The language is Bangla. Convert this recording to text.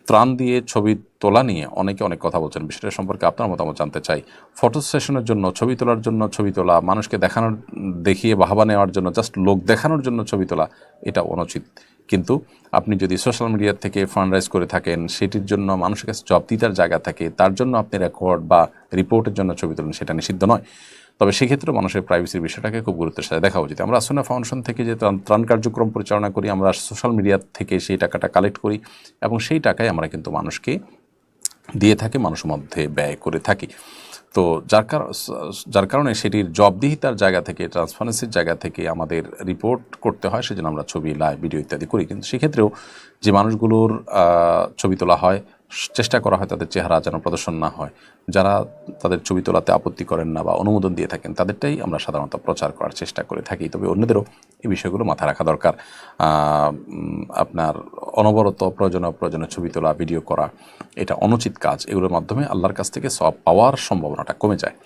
ত্রাণ দিয়ে ছবি তোলা নিয়ে অনেকে অনেক কথা বলছেন, বিষয়টা সম্পর্কে আপনার মতামত জানতে চাই। ফটো সেশনের জন্য ছবি তোলার জন্য ছবি তোলা, মানুষকে দেখিয়ে বাহবা নেওয়ার জন্য, জাস্ট লোক দেখানোর জন্য ছবি তোলা, এটা অনুচিত। কিন্তু আপনি যদি সোশ্যাল মিডিয়া থেকে ফান্ডরাইজ করে থাকেন, সেটির জন্য মানুষের কাছে জবাবদিহিতার জায়গা থাকে, তার জন্য আপনি রেকর্ড বা রিপোর্টের জন্য ছবি তোলেন, সেটা নিষিদ্ধ নয়। তবে সেক্ষেত্রে মানুষের প্রাইভেসির বিষয়টাকে খুব গুরুত্বের সাথে দেখা উচিত। আমরা আসনা ফাউন্ডেশন থেকে যে ত্রাণ কার্যক্রম পরিচালনা করি, আমরা সোশ্যাল মিডিয়া থেকে সেই টাকাটা কালেক্ট করি এবং সেই টাকায় আমরা কিন্তু মানুষকে দিয়ে থাকি, মানুষের মধ্যে ব্যয় করে থাকি। তো যার কারণে সেটির জবাবদিহিতার জায়গা থেকে, ট্রান্সপারেন্সির জায়গা থেকে আমাদের রিপোর্ট করতে হয়, সেজন্য আমরা ছবি, লাইভ ভিডিও ইত্যাদি করি। কিন্তু সেক্ষেত্রেও যে মানুষগুলোর ছবি তোলা হয়, চেষ্টা করা হয় তাদের চেহারা যেন প্রদর্শন না হয়। যারা তাদের ছবি তোলাতে আপত্তি করেন না বা অনুমোদন দিয়ে থাকেন, তাদেরটাই আমরা সাধারণত প্রচার করার চেষ্টা করে থাকি। তবে অন্যদেরও এই বিষয়গুলো মাথায় রাখা দরকার। আপনার অনবরত প্রয়োজনীয় ছবি তোলা, ভিডিও করা, এটা অনুচিত কাজ। এগুলোর মাধ্যমে আল্লাহর কাছ থেকে সওয়াব পাওয়ার সম্ভাবনাটা কমে যায়।